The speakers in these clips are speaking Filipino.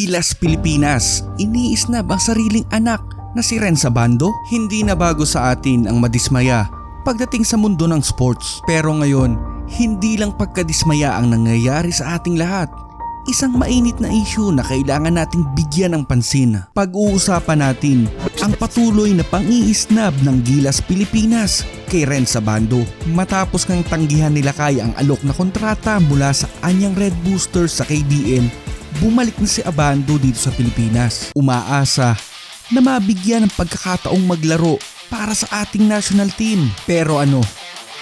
Gilas Pilipinas, iniisnab ang sariling anak na si Renz Abando. Hindi na bago sa atin ang madismaya pagdating sa mundo ng sports. Pero ngayon, hindi lang pagkadismaya ang nangyayari sa ating lahat. Isang mainit na issue na kailangan nating bigyan ng pansin. Pag-uusapan natin ang patuloy na pang-iisnab ng Gilas Pilipinas kay Renz Abando. Matapos ngang tanggihan nila kaya ang alok na kontrata mula sa anyang Red Boosters sa KBL, bumalik na si Abando dito sa Pilipinas. Umaasa na mabigyan ng pagkakataong maglaro para sa ating national team. Pero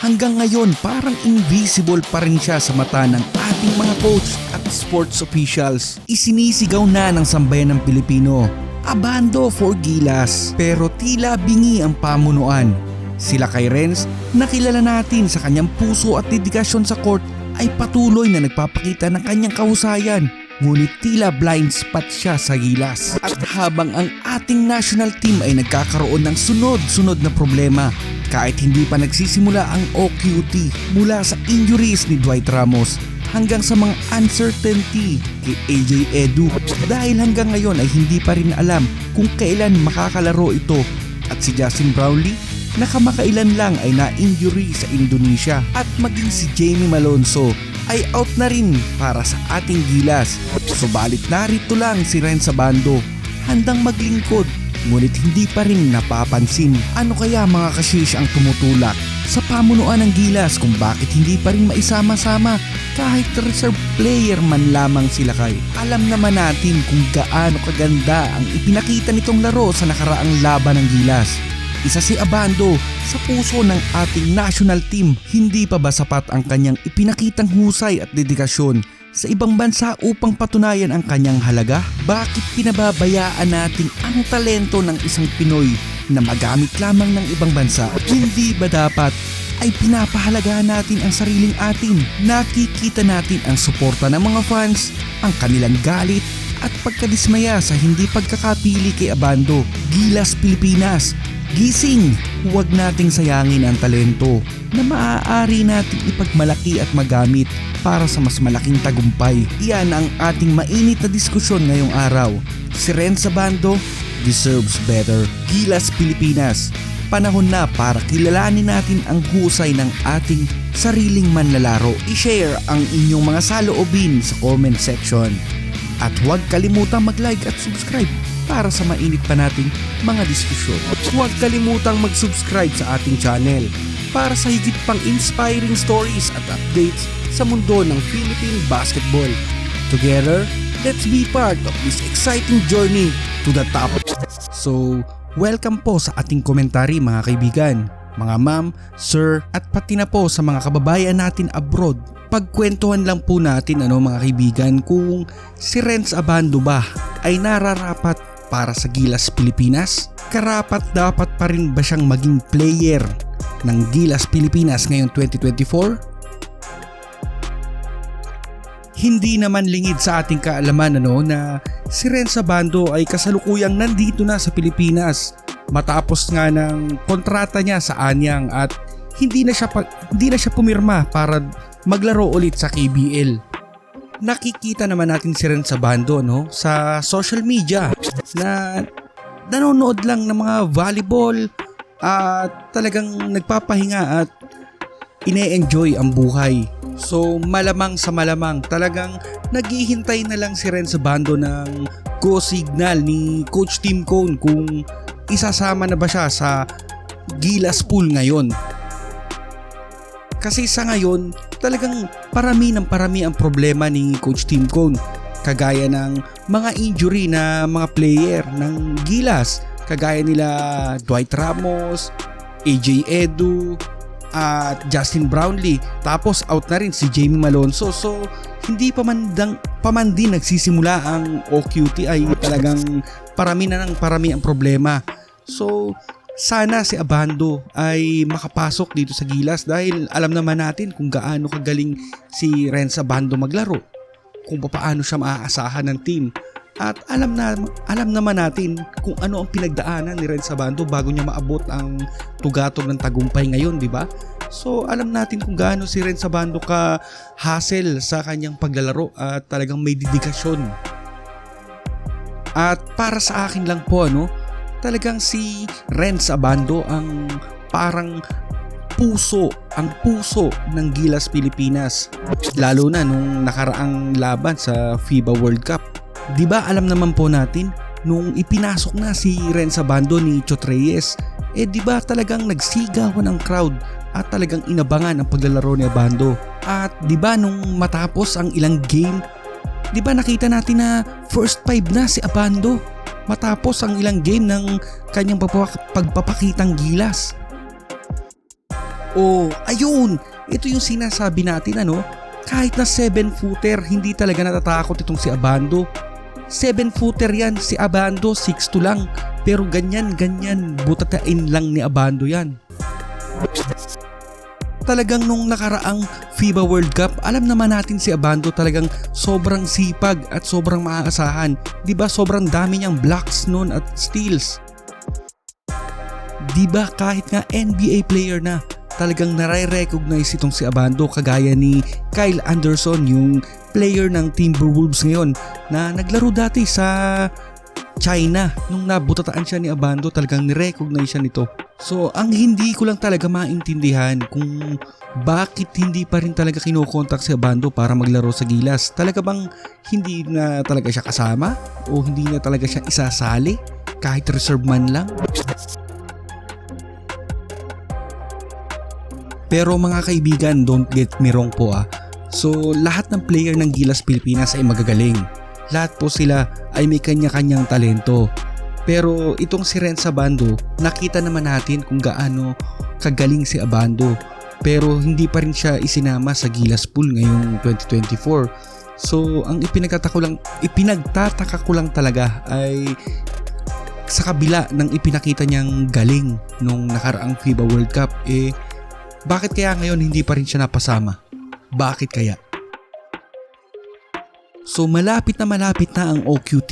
hanggang ngayon parang invisible pa rin siya sa mata ng ating mga coach at sports officials. Isinisigaw na ng sambayan ng Pilipino, Abando for Gilas. Pero tila bingi ang pamunuan. Sila kay Renz na kilala natin sa kanyang puso at dedikasyon sa court ay patuloy na nagpapakita ng kanyang kahusayan. Ngunit tila blind spot siya sa Gilas. At habang ang ating national team ay nagkakaroon ng sunod-sunod na problema, kahit hindi pa nagsisimula ang OQT mula sa injuries ni Dwight Ramos hanggang sa mga uncertainty kay AJ Edu, dahil hanggang ngayon ay hindi pa rin alam kung kailan makakalaro ito. At si Justin Brownlee na kamakailan lang ay na-injury sa Indonesia, at maging si Jamie Malonzo ay out na rin para sa ating Gilas. Subalit narito lang si Renz Abando, handang maglingkod, ngunit hindi pa rin napapansin. Ano kaya mga kashish ang tumutulak sa pamunuan ng Gilas kung bakit hindi pa rin maisama-sama kahit reserve player man lamang sila kay? Alam naman natin kung gaano kaganda ang ipinakita nitong laro sa nakaraang laban ng Gilas. Isa si Abando sa puso ng ating national team. Hindi pa ba sapat ang kanyang ipinakitang husay at dedikasyon sa ibang bansa upang patunayan ang kanyang halaga? Bakit pinababayaan natin ang talento ng isang Pinoy na magamit lamang ng ibang bansa? Hindi ba dapat ay pinapahalagahan natin ang sariling atin? Nakikita natin ang suporta ng mga fans, ang kanilang galit at pagkadismaya sa hindi pagkakapili kay Abando. Gilas Pilipinas, gising! Huwag nating sayangin ang talento na maaari nating ipagmalaki at magamit para sa mas malaking tagumpay. Iyan ang ating mainit na diskusyon ngayong araw. Si Renz Abando deserves better. Gilas Pilipinas, panahon na para kilalanin natin ang husay ng ating sariling manlalaro. I-share ang inyong mga saloobin sa comment section. At huwag kalimutang mag-like at subscribe para sa mainit pa nating mga diskusyon. Huwag kalimutang mag-subscribe sa ating channel para sa higit pang inspiring stories at updates sa mundo ng Philippine basketball. Together, let's be part of this exciting journey to the top. So, welcome po sa ating komentary mga kaibigan, mga ma'am, sir, at pati na po sa mga kababayan natin abroad. Pagkwentuhan lang po natin mga kaibigan kung si Renz Abando ba ay nararapat para sa Gilas Pilipinas? Karapat dapat pa rin ba siyang maging player ng Gilas Pilipinas ngayong 2024? Hindi naman lingid sa ating kaalaman na si Renz Abando ay kasalukuyang nandito na sa Pilipinas matapos nga ng kontrata niya sa Anyang, at hindi na siya pumirma para maglaro ulit sa KBL. Nakikita naman natin si Renz Abando sa social media na nanonood lang ng mga volleyball at talagang nagpapahinga at ine-enjoy ang buhay. So malamang sa malamang talagang naghihintay na lang si Renz Abando ng go signal ni Coach Tim Cone kung isasama na ba siya sa Gilas pool ngayon. Kasi sa ngayon, talagang parami ang problema ni Coach Tim Cone. Kagaya ng mga injury na mga player ng Gilas. Kagaya nila Dwight Ramos, AJ Edu, at Justin Brownlee. Tapos out na rin si Jamie Malonzo. So hindi pa man din nagsisimula ang OQT ay talagang parami ang problema. So sana si Abando ay makapasok dito sa Gilas dahil alam naman natin kung gaano kagaling si Renz Abando maglaro, kung paano siya maaasahan ng team, at alam naman natin kung ano ang pinagdaanan ni Renz Abando bago niya maabot ang tugatog ng tagumpay ngayon, di ba? So alam natin kung gaano si Renz Abando ka hassle sa kanyang paglalaro at talagang may dedikasyon. At para sa akin lang po talagang si Renz Abando ang parang ang puso ng Gilas Pilipinas. Lalo na nung nakaraang laban sa FIBA World Cup. Diba alam naman po natin nung ipinasok na si Renz Abando ni Chot Reyes, diba talagang nagsigawan ang crowd at talagang inabangan ang paglalaro ni Abando. At diba nung matapos ang ilang game, diba nakita natin na first 5 na si Abando matapos ang ilang game ng kanyang pagpapakitang gilas. Ayun, ito yung sinasabi natin kahit na 7-footer, hindi talaga natatakot itong si Abando. 7-footer yan, si Abando 6'2" lang, pero ganyan butatain lang ni Abando yan. Talagang nung nakaraang FIBA World Cup, alam naman natin si Abando talagang sobrang sipag at sobrang maaasahan. Diba sobrang dami niyang blocks noon at steals. Diba kahit nga NBA player na, talagang nare-recognize itong si Abando, kagaya ni Kyle Anderson, yung player ng Timberwolves ngayon na naglaro dati sa China. Nung nabutataan siya ni Abando, talagang nirecognize siya nito. So ang hindi ko lang talaga maintindihan kung bakit hindi pa rin talaga kinokontak si Abando para maglaro sa Gilas. Talaga bang hindi na talaga siya kasama o hindi na talaga siya isasali kahit reserve man lang? Pero mga kaibigan, don't get me wrong po So lahat ng player ng Gilas Pilipinas ay magagaling. Lahat po sila ay may kanya-kanyang talento. Pero itong si Renz Abando, nakita naman natin kung gaano kagaling si Abando. Pero hindi pa rin siya isinama sa Gilas pool ngayong 2024. So ang ipinagtataka ko lang talaga ay sa kabila ng ipinakita niyang galing nung nakaraang FIBA World Cup, bakit kaya ngayon hindi pa rin siya napasama? Bakit kaya? So malapit na ang OQT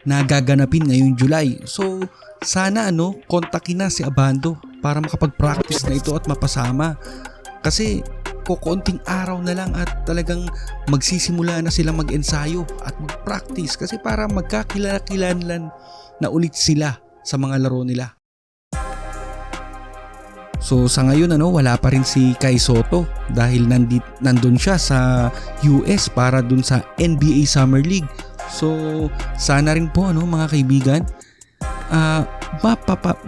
na gaganapin ngayong July. So sana kontakin na si Abando para makapag-practice na ito at mapasama. Kasi kukunting araw na lang at talagang magsisimula na silang mag-ensayo at mag-practice kasi para magkakilala-kilalan na ulit sila sa mga laro nila. So sa ngayon wala pa rin si Kai Sotto dahil nandun siya sa US para dun sa NBA Summer League. So sana rin po mga kaibigan,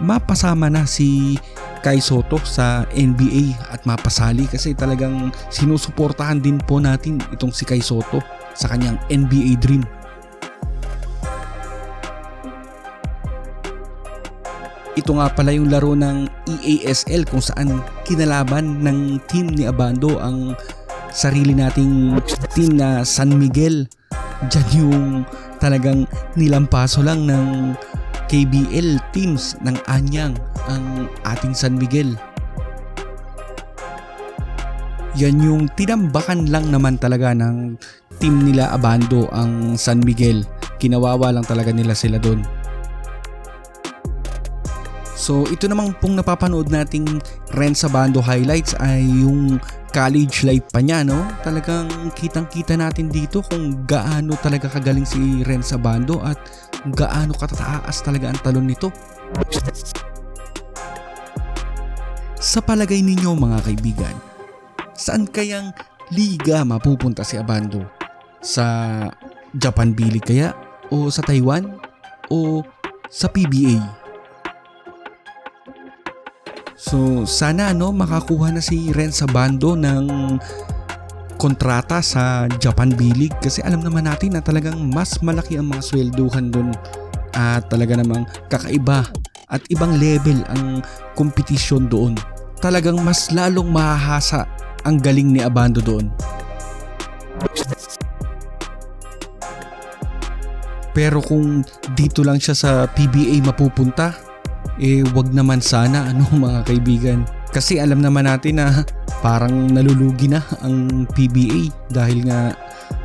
mapasama na si Kai Sotto sa NBA at mapasali kasi talagang sinusuportahan din po natin itong si Kai Sotto sa kanyang NBA dream. Ito nga pala yung laro ng EASL kung saan kinalaban ng team ni Abando ang sarili nating team na San Miguel. Diyan yung talagang nilampaso lang ng KBL teams ng Anyang ang ating San Miguel. Yan yung tinambakan lang naman talaga ng team nila Abando ang San Miguel. Kinawawa lang talaga nila sila doon. So ito namang pong napapanood nating Renz Abando highlights ay yung college life pa niya Talagang kitang-kita natin dito kung gaano talaga kagaling si Renz Abando at kung gaano katataas talaga ang talon nito. Sa palagay ninyo mga kaibigan, saan kayang liga mapupunta si Abando? Sa Japan B-League kaya? O sa Taiwan? O sa PBA? So sana makakuha na si Renz Abando ng kontrata sa Japan B-League kasi alam naman natin na talagang mas malaki ang mga swelduhan doon at talaga namang kakaiba at ibang level ang kompetisyon doon. Talagang mas lalong mahahasa ang galing ni Abando doon. Pero kung dito lang siya sa PBA mapupunta, wag naman sana mga kaibigan. Kasi alam naman natin na parang nalulugi na ang PBA dahil nga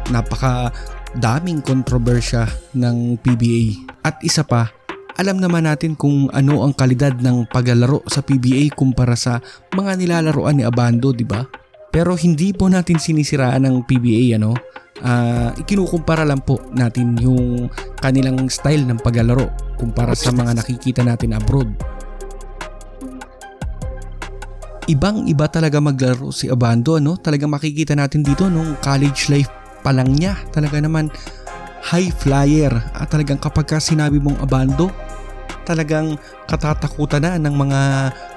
napaka daming kontrobersya ng PBA. At isa pa, alam naman natin kung ano ang kalidad ng paglalaro sa PBA kumpara sa mga nilalaroan ni Abando, di ba? Pero hindi po natin sinisiraan ng PBA Ikinukumpara lang po natin yung kanilang style ng paglalaro kumpara sa mga nakikita natin abroad. Ibang iba talaga maglaro si Abando, ano? Talagang makikita natin dito nung college life pa lang niya. Talaga naman high flyer. At talagang kapag ka sinabi mong Abando, talagang katatakutan na ng mga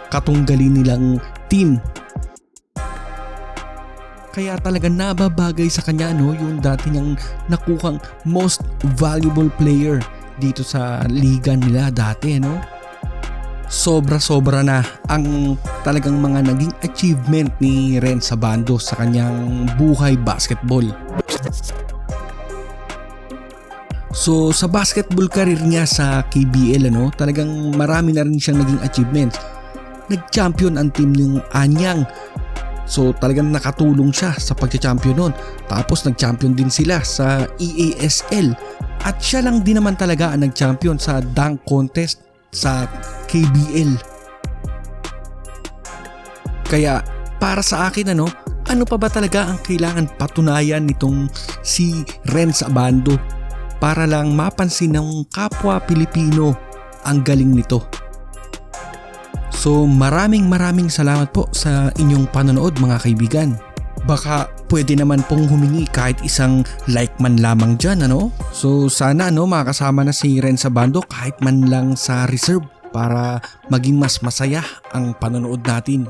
katunggali nilang team. Kaya talaga nababagay sa kanya, no, yung dati niyang nakuhang most valuable player dito sa liga nila dati, no? Sobra-sobra na ang talagang mga naging achievement ni Renz Abando sa kanyang buhay basketball. So sa basketball career niya sa KBL, ano, talagang marami na rin siyang naging achievements. Nag-champion ang team ng Anyang. So talagang nakatulong siya sa pagka-champion nun. Tapos nag-champion din sila sa EASL. At siya lang din naman talaga ang nag-champion sa dunk contest sa KBL. Kaya para sa akin, ano pa ba talaga ang kailangan patunayan nitong si Renz Abando para lang mapansin ng kapwa Pilipino ang galing nito. So maraming salamat po sa inyong panonood, mga kaibigan. Baka pwede naman pong humingi kahit isang like man lamang dyan, ano? So sana makasama na si Renz Abando kahit man lang sa reserve para maging mas masaya ang panonood natin.